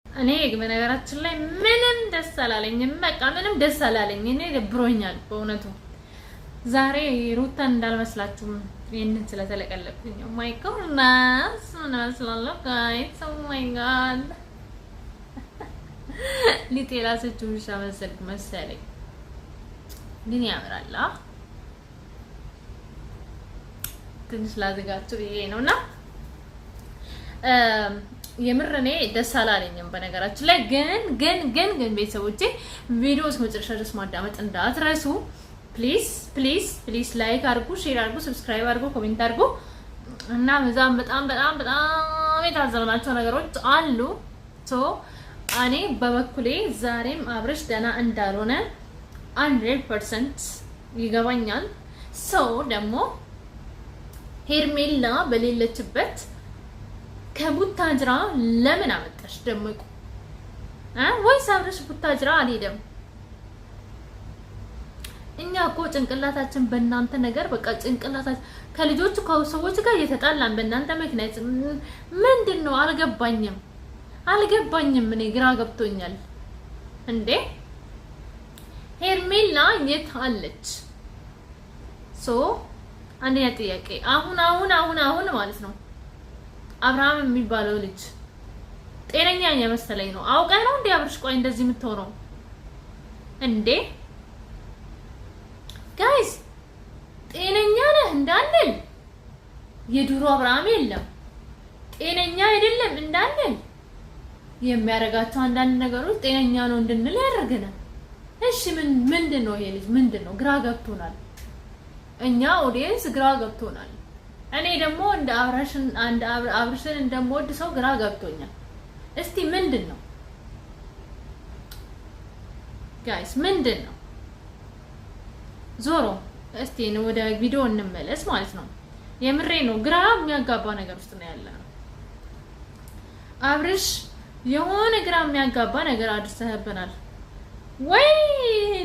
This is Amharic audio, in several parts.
እኔ በነገራችን ላይ ምንም ደስ አላለኝም። በቃ ምንም ደስ አላለኝ። እኔ ደብሮኛል በእውነቱ ዛሬ ሩታን እንዳልመስላችሁም ይሄንን ስለተለቀለብኝ ኦ ማይ ጎድነስ ምናስላለው ጋይስ ኦ ማይ ጋድ ሊቴላ ሰቹሻ መሰለኝ ግን ያምራል። ትንሽ ላዘጋችሁ ይሄ ነውና የምር እኔ ደስ አላለኝም በነገራችን ላይ ግን ቤተሰቦቼ ቪዲዮ እስከ መጨረሻ ድረስ ማዳመጥ እንዳትረሱ ፕሊዝ ላይክ አድርጉ፣ ሼር አድርጉ፣ ሰብስክራይብ አድርጉ፣ ኮሜንት አድርጉ እና በጣም የታዘብናቸው ነገሮች አሉ። እኔ በበኩሌ ዛሬም አብርሽ ደህና እንዳልሆነ 100% ይገባኛል። ደግሞ ሄርሜላ በሌለችበት ከቡታጅራ ለምን አመጣሽ ደመቁ? ወይስ አብርሽ ቡታጅራ አልሄደም? እኛ እኮ ጭንቅላታችን በእናንተ ነገር በቃ ጭንቅላታችን ከልጆቹ ከሰዎች ጋር እየተጣላን በእናንተ ምክንያት ምንድነው? አልገባኝም። እኔ ግራ ገብቶኛል። እንዴ ሄርሜላ የት አለች? አንደኛ ጥያቄ አሁን ማለት ነው አብርሃም የሚባለው ልጅ ጤነኛ የመሰለኝ ነው። አውቀህ ነው እንዴ አብርሽ? ቆይ እንደዚህ የምትሆነው እንዴ? ጋይስ ጤነኛ ነህ እንዳንል የድሮ አብርሃም የለም። ጤነኛ አይደለም እንዳንል የሚያረጋቸው አንዳንድ ነገሮች ጤነኛ ነው እንድንል ያደርገናል። እሺ ምንድነው ይሄ ልጅ ምንድነው? ግራ ገብቶናል። እኛ ኦዲየንስ ግራ ገብቶናል። እኔ ደግሞ እንደ አብርሽን እንደምወድ ሰው ግራ ገብቶኛል። እስቲ ምንድነው ጋይስ ምንድነው? ዞሮ እስቲ ወደ ቪዲዮ እንመለስ ማለት ነው። የምሬ ነው። ግራ የሚያጋባ ነገር ውስጥ ነው ያለነው። አብርሽ የሆነ ግራ የሚያጋባ ነገር አድርሰህብናል ወይ?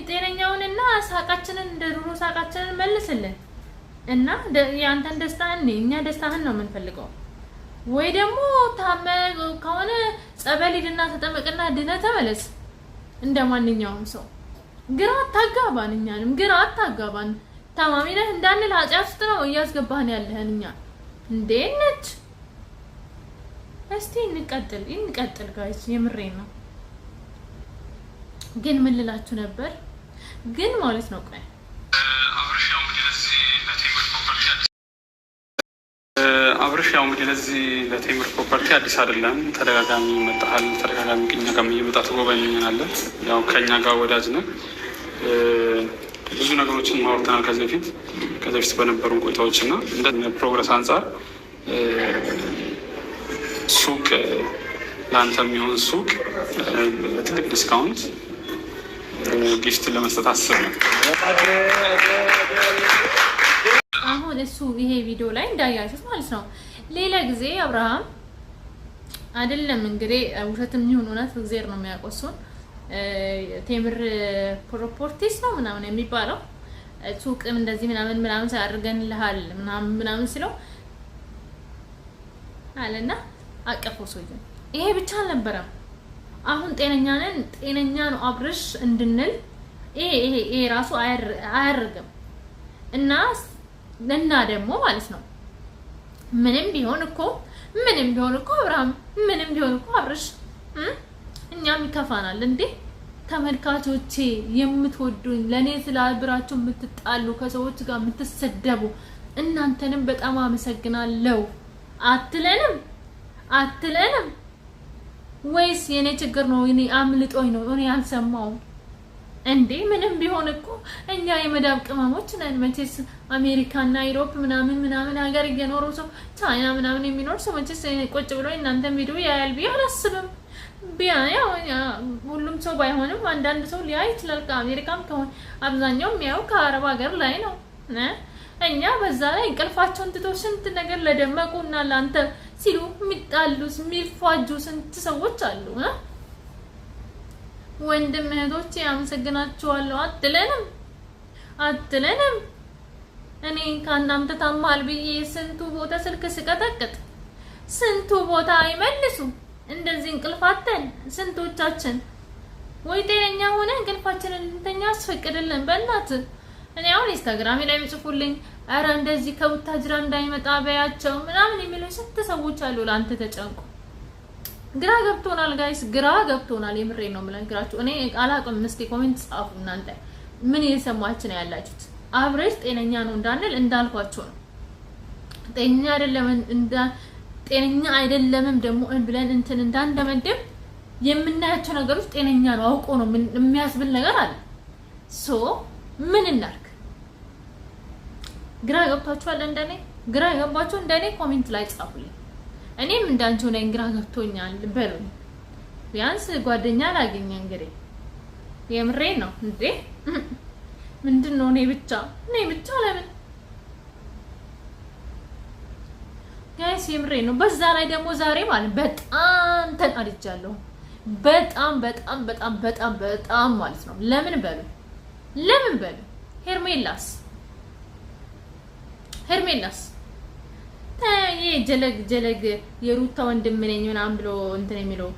ጤነኛውንና ሳቃችንን እንደ ድሮ ሳቃችንን መልስልን እና ያንተን ደስታን እኛ ደስታህን ነው የምንፈልገው። ወይ ደግሞ ታመ ከሆነ ጸበል ሂድና ተጠመቅና ድነህ ተመለስ እንደማንኛውም ሰው። ግራ አታጋባን፣ እኛንም ግራ አታጋባን። ታማሚ ነህ እንዳንል ኃጢአት ውስጥ ነው እያስገባህን ያለህን እኛ እንዴ ነች። እስቲ እንቀጥል ጋይስ፣ የምሬን ነው። ግን ምን ልላችሁ ነበር ግን ማለት ነው ቆይ አብርሽ ያው እንግዲህ ለዚህ ለቴምር ፕሮፐርቲ አዲስ አይደለም። ተደጋጋሚ መጣሃል፣ ተደጋጋሚ ከኛ ጋር እየመጣ ትጎበኘናለህ። ያው ከኛ ጋር ወዳጅ ነህ። ብዙ ነገሮችን ማውርተናል ከዚህ በፊት በነበሩ ቆይታዎች እና እንደ ፕሮግረስ አንጻር ሱቅ ለአንተ የሚሆን ሱቅ ትልቅ ዲስካውንት ጊፍት ለመስጠት አስብ ነው። አሁን እሱ ይሄ ቪዲዮ ላይ እንዳያችሁት ማለት ነው። ሌላ ጊዜ አብርሃም አይደለም እንግዲህ ውሸትም ይሁን እውነት እግዚአብሔር ነው የሚያቆሱን ቴምር ፕሮፐርቲስ ነው ምናምን የሚባለው ሱቅም እንደዚህ ምናምን ሳያደርገንልሃል ምናምን ሲለው አለና አቀፈው ሰውዬው። ይሄ ብቻ አልነበረም። አሁን ጤነኛ ነው አብርሽ እንድንል ይሄ ራሱ አያደርግም እና ደግሞ ማለት ነው ምንም ቢሆን እኮ አብርሃም ምንም ቢሆን እኮ አብርሽ እኛም ይከፋናል እንዴ ተመልካቾቼ፣ የምትወዱኝ ለኔ ስላብራችሁ የምትጣሉ ከሰዎች ጋር የምትሰደቡ እናንተንም በጣም አመሰግናለሁ አትለንም ወይስ የኔ ችግር ነው? እኔ አምልጦኝ ነው እኔ አልሰማውም እንዴ? ምንም ቢሆን እኮ እኛ የመዳብ ቅመሞች ነን። መቼስ አሜሪካና ዩሮፕ ምናምን ሀገር እየኖሩ ሰው ቻይና ምናምን የሚኖር ሰው መቼስ ቁጭ ብሎ እናንተን ቪዲዮ ያያል ብዬ አላስብም። ያው ሁሉም ሰው ባይሆንም አንዳንድ ሰው ሊያይ ይችላል። ከአሜሪካም ከሆነ አብዛኛው የሚያየው ከአረብ ሀገር ላይ ነው። እኛ በዛ ላይ እንቅልፋቸውን ትቶ ስንት ነገር ለደመቁና ለአንተ ሲሉ የሚጣሉ የሚፋጁ ስንት ሰዎች አሉ። ወንድም እህቶቼ አመሰግናችኋለሁ። አትለንም እኔ ከእናንተ ታማል ብዬ ስንቱ ቦታ ስልክ ስቀጠቅጥ ስንቱ ቦታ አይመልሱ እንደዚህ እንቅልፋተን ስንቶቻችን ወይ ጤነኛ ሆነ እንቅልፋችንን እንተኛ አስፈቅድልን በእናት። እኔ አሁን ኢንስታግራም ላይ የሚጽፉልኝ አረ እንደዚህ ከቡታጅራ እንዳይመጣ በያቸው ምናምን የሚሉ ስንት ሰዎች አሉ ለአንተ ተጨንቁ። ግራ ገብቶናል ጋይስ፣ ግራ ገብቶናል። የምሬን ነው የምነግራችሁ። እኔ አላውቅም። እስኪ ኮሜንት ጻፉ እናንተ ምን እየሰማችሁ ነው ያላችሁት? አብሬሽ ጤነኛ ነው እንዳንል እንዳልኳቸው ነው። ጤነኛ አይደለምም ደግሞ ብለን እንትን እንዳንደመድብ የምናያቸው ነገሮች ጤነኛ ነው አውቆ ነው የሚያስብል ነገር አለ። ሶ ምን እናርግ? ግራ ገብቷችኋል? እንደኔ ግራ ገባችሁ? እንደኔ ኮሜንት ላይ ጻፉልኝ። እኔም እንዳንቺው ነኝ ግራ ገብቶኛል በሉኝ። ቢያንስ ጓደኛ ላገኘ እንግዲህ የምሬን ነው እንዴ። ምንድነው እኔ ብቻ ለምን ጋይስ? የምሬን ነው። በዛ ላይ ደግሞ ዛሬ ማለት በጣም ተናድጃለሁ። በጣም ማለት ነው። ለምን በሉ ሄርሜላስ ታዬ ጀለግ የሩታ ወንድም ነኝ ምናምን ብሎ እንትን የሚለው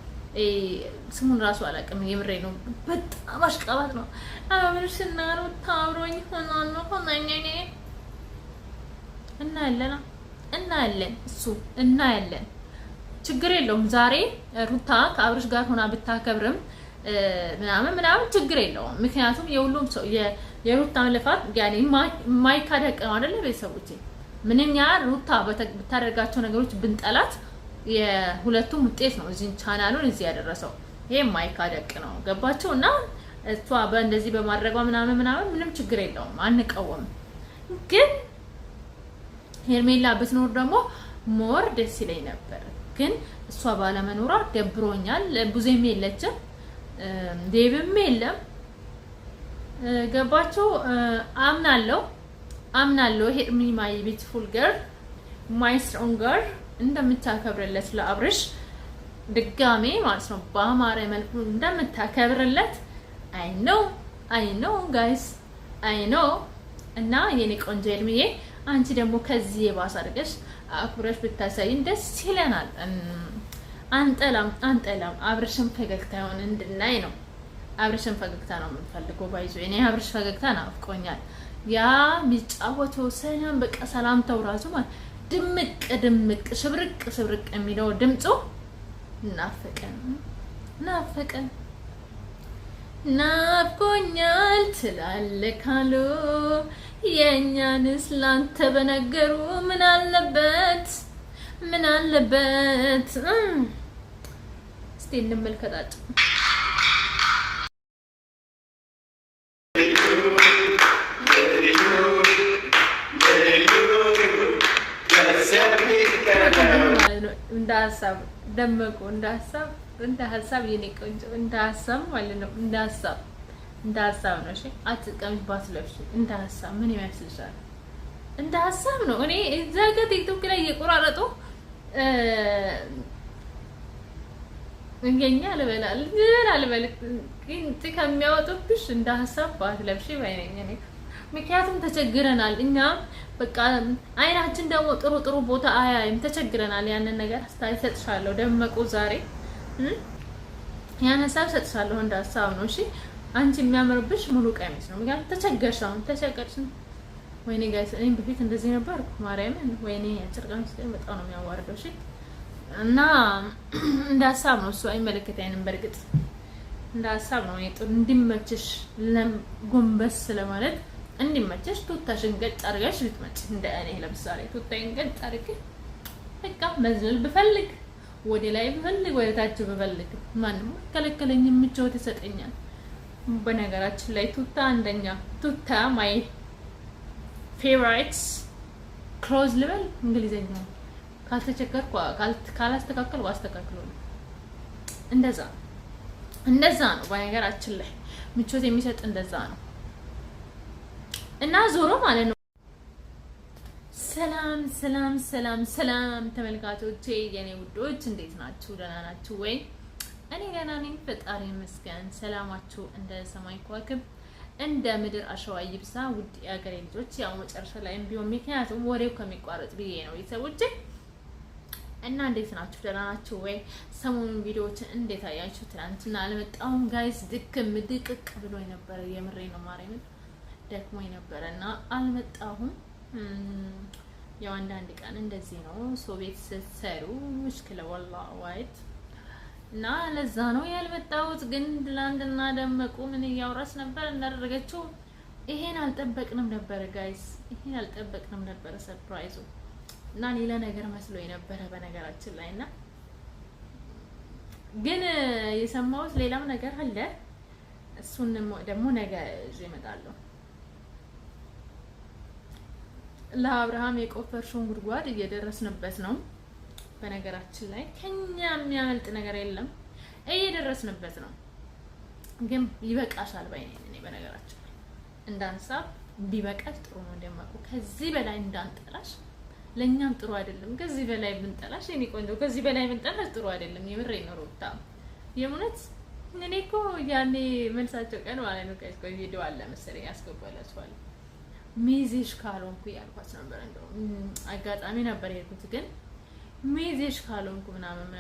ስሙን ራሱ አላውቅም። የምሬ ነው። በጣም አሽቃባጥ ነው። አብርሽና ሩታ አብሮኝ ሆናኝ እናያለን። ችግር የለውም። ዛሬ ሩታ ከአብርሽ ጋር ሆና ብታከብርም ምናምን ችግር የለውም። ምክንያቱም የሁሉም ሰው የሩታ ልፋት ያኔ የማይካደቅ ነው አይደለ? ቤተሰቦቼ ምንም ያህል ሩታ ብታደርጋቸው ነገሮች ብንጠላት የሁለቱም ውጤት ነው እዚህ ቻናሉን እዚህ ያደረሰው። ይሄ የማይካደቅ ነው። ገባችሁ? እና እሷ በእንደዚህ በማድረጓ ምናምን ምንም ችግር የለውም፣ አንቀወም። ግን ሄርሜላ ብትኖር ደግሞ ሞር ደስ ይለኝ ነበር። ግን እሷ ባለመኖሯ ደብሮኛል። ብዙም የለችም፣ ዴብም የለም። ገባችሁ? አምናለሁ ሄርሚ ማይ ቢዩቲፉል ገርል ማይ ስትሮንግ ገርል እንደምታከብርለት ለአብርሽ ድጋሜ ማለት ነው በአማረ መልኩ እንደምታከብርለት አይ ኖ ጋይስ አይ ኖ። እና የኔ ቆንጆ ሄርሚዬ አንቺ ደግሞ ከዚህ የባሰ አድርገሽ አክብረሽ ብታሳይን ደስ ይለናል። አንጠላም። አብርሽን ፈገግታ ይሆን እንድናይ ነው። አብርሽን ፈገግታ ነው የምንፈልገው። ባይዞ እኔ አብርሽ ፈገግታ ናፍቆኛል። ያ የሚጫወተው ሰላም በቃ ሰላምታው ራሱ ማለት ድምቅ ሽብርቅ የሚለው ድምፁ ናፍቆኛል ትላለህ ካሉ የእኛንስ ላንተ በነገሩ ምን አለበት እስቲ እንመልከታቸው። እንዳሀሳብ ደመቁ እንዳሀሳብ የኔ ቆንጆ እንዳሀሳብ ማለት ነው። እንዳሀሳብ ነው። እሺ አትቀምጭባት ለብሽ እንዳሀሳብ ምን ይመስልሻል? እንዳሀሳብ ነው። እኔ እዛ ጋር ቲክቶክ ላይ እየቆራረጡ እንገኛ ልበል ግን ከሚያወጡብሽ እንዳሀሳብ ባትለብሽ ባይነኝ እኔ። ምክንያቱም ተቸግረናል እኛ በቃ አይናችን ደግሞ ጥሩ ቦታ አያይም። ተቸግረናል። ያንን ነገር አስተያየትሻለሁ ደመቁ ዛሬ ያን ሀሳብ ሰጥሻለሁ እንዳሀሳብ ነው። እሺ አንቺ የሚያምርብሽ ሙሉ ቀሚስ ነው። ምክንያቱም ተቸገርሽ። ወይኔ ጋይስ እኔ በፊት እንደዚህ ነበር ማርያምን። ወይኔ አጭር ቀሚስ በጣም ነው የሚያዋርደው። እሺ እና እንዳሀሳብ ነው። እሱ አይመለከተኝም። በእርግጥ እንዳሀሳብ ነው። እንዲመችሽ ጎንበስ ስለማለት እንዲመቸሽ ቱታሽን ገጭ አድርገሽ ልትመጪ እንደ እኔ ለምሳሌ ቱታዬን ገጭ አድርጌ በቃ መዝለል ብፈልግ ወደ ላይ ብፈልግ ወደ ታች ብፈልግ ማንም ከለከለኝ፣ ምቾት ይሰጠኛል። በነገራችን ላይ ቱታ አንደኛ ቱታ ማይ ፌቨራይትስ ክሎዝ ልበል እንግሊዘኛ ካልተቸገርኩ ካላስተካከልኩ አስተካክሎ ነው። እንደዛ ነው። በነገራችን ላይ ምቾት የሚሰጥ እንደዛ ነው። እና ዞሮ ማለት ነው። ሰላም ተመልካቾቼ የኔ ውዶች እንዴት ናችሁ? ደህና ናችሁ ወይ? እኔ ደህና ነኝ፣ ፈጣሪ ይመስገን። ሰላማችሁ እንደ ሰማይ ከዋክብት እንደ ምድር አሸዋ ይብዛ። ውድ የአገሬ ልጆች ያው መጨረሻ ላይም ቢሆን ምክንያቱም ወሬው ከሚቋረጥ ብዬ ነው ቤተሰቦቼ እና እንዴት ናችሁ? ደህና ናችሁ ወይ? ሰሞኑን ቪዲዮዎችን እንዴት አያችሁ? ትናንትና አልመጣሁም ጋይስ፣ ድክም ድቅቅ ብሎ የነበረ የምሬ ነው ማርያምን ደክሞ የነበረ እና አልመጣሁም። ያው አንዳንድ ቀን እንደዚህ ነው ሰው ቤት ስትሰሩ ሙሽክለ ወላ ዋይት እና ለዛ ነው ያልመጣሁት። ግን ትናንትና ደመቁ ምን እያወራች ነበር እንዳደረገችው ይሄን አልጠበቅንም ነበር ጋይስ፣ ይሄን አልጠበቅንም ነበር ሰርፕራይዙ እና ሌላ ነገር መስሎ የነበረ በነገራችን ላይ እና ግን የሰማሁት ሌላም ነገር አለ። እሱን ደግሞ ነገ ይዤ እመጣለሁ። ለአብርሃም የቆፈርሽውን ጉድጓድ እየደረስንበት ነው። በነገራችን ላይ ከኛ የሚያመልጥ ነገር የለም፣ እየደረስንበት ነው። ግን ይበቃሻል ባይ ነኝ እኔ በነገራችን ላይ እንዳንሳብ ቢበቃሽ ጥሩ ነው። ደመቁ ከዚህ በላይ እንዳንጠላሽ ለኛም ጥሩ አይደለም። ከዚህ በላይ ብንጠላሽ እኔ ቆንጆ ከዚህ በላይ ብንጠላሽ ጥሩ አይደለም። የምሬ ነው ሩታ የእውነት እኔ እኮ ያኔ መልሳቸው ቀን ማለት ነው ከዚህ ቆይ ቪዲዮ አለ መሰለኝ ያስገባላችኋል። ሚዜሽ ካልሆንኩ ያልኳት ነበር። እንደው አጋጣሚ ነበር የሄድኩት ግን ሚዜሽ ካልሆንኩ ምናምን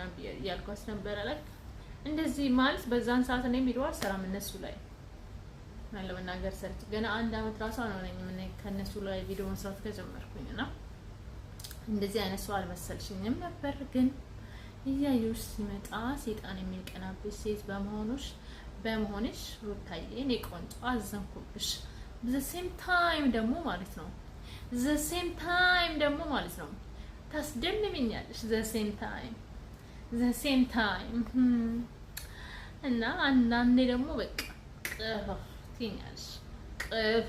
ያልኳት ነበር። አላክ እንደዚህ ማለት በዛን ሰዓት እኔ ቪዲዮ አልሰራም እነሱ ላይ ማለት መናገር ሰርች ገና 1 አመት ራሱ አልሆነኝም ምን ከነሱ ላይ ቪዲዮ መስራት ከጀመርኩኝ እና እንደዚህ አይነት ሰው አልመሰልሽኝም ነበር። ግን እያዩሽ ሲመጣ ሴጣን የሚቀናብሽ ሴት በመሆንሽ ሩታዬ እኔ ቆንጆ አዘንኩብሽ። the same time ደግሞ ማለት ነው ታስደምሚኛለሽ። the same time እና አንዳንዴ ደግሞ በቃ ቅፍ ትኛለሽ። ቅፍ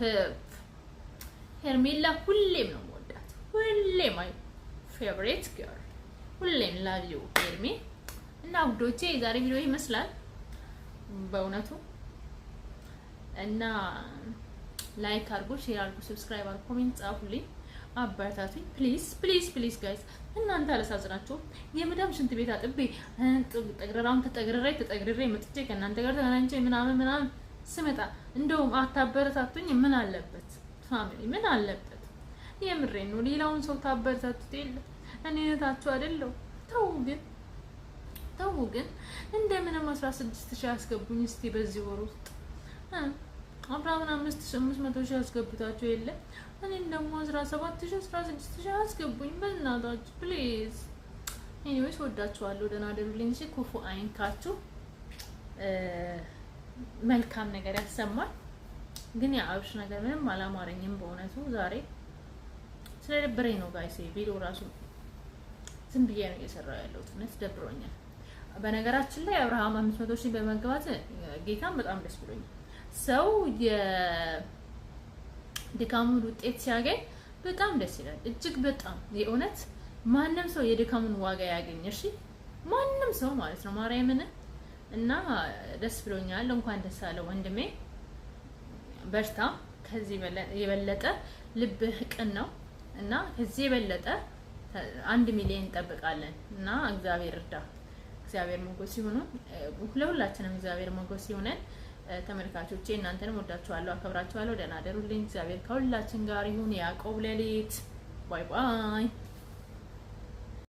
ሄርሜላ ሁሌም ነው ወዳት፣ ሁሌም ማይ ፌቨሪት ገርል፣ ሁሌም ላቭ ዩ ሄርሜ። እና ውዶቼ የዛሬ ቪዲዮ ይመስላል በእውነቱ እና ላይክ አድርጉ፣ ሼር አድርጉ፣ ሰብስክራይብ አድርጉ፣ ኮሜንት ጻፉልኝ፣ አበረታቱኝ ፕሊዝ ጋይስ። እናንተ አላሳዝናችሁም? የመዳም ሽንት ቤት አጥቤ ጠግረራውን ተጠግሬ መጥቼ ከእናንተ ጋር ተገናኝቼ ምናምን ስመጣ እንደውም አታበረታቱኝ? ምን አለበት ፋሚሊ፣ ምን አለበት? የምሬን ነው። ሌላውን ሰው ታበረታቱት የለ እኔ እህታችሁ አይደለሁ? ተው ግን እንደምንም 16000 ያስገቡኝ እስቲ በዚህ ወር ውስጥ አብራምን 5500 ያስገብታችሁ የለ እኔን ደግሞ 17000 16000 ያስገቡኝ በእናታችሁ ፕሊዝ። ኤኒዌይስ ወዳችኋለሁ። ደህና ደሩልኝ። እሺ ክፉ አይንካችሁ፣ መልካም ነገር ያሰማል። ግን የአብሽ ነገር ምንም አላማረኝም በእውነቱ ዛሬ ስለደበረኝ ነው ጋይስ። ቪዲዮ ራሱ ዝም ብዬ ነው እየሰራው ያለሁት፣ እውነት ደብሮኛል። በነገራችን ላይ አብርሃም 500000 በመግባት ጌታም በጣም ደስ ብሎኛል። ሰው የድካሙን ውጤት ሲያገኝ በጣም ደስ ይላል። እጅግ በጣም የእውነት ማንም ሰው የድካሙን ዋጋ ያገኝ። እሺ ማንም ሰው ማለት ነው ማርያምን። እና ደስ ብሎኛል። እንኳን ደስ አለ ወንድሜ፣ በርታ። ከዚህ የበለጠ ልብህ ቅን ነው እና ከዚህ የበለጠ 1 ሚሊዮን እንጠብቃለን እና እግዚአብሔር እርዳ። እግዚአብሔር ሞገስ ይሁን ለሁላችንም፣ እግዚአብሔር ሞገስ ይሁነን። ተመልካቾቼ እናንተንም ወዳችኋለሁ፣ አከብራችኋለሁ። ደህና ደሩልኝ። እግዚአብሔር ከሁላችን ጋር ይሁን። ያዕቆብ ሌሊት ባይ ባይ።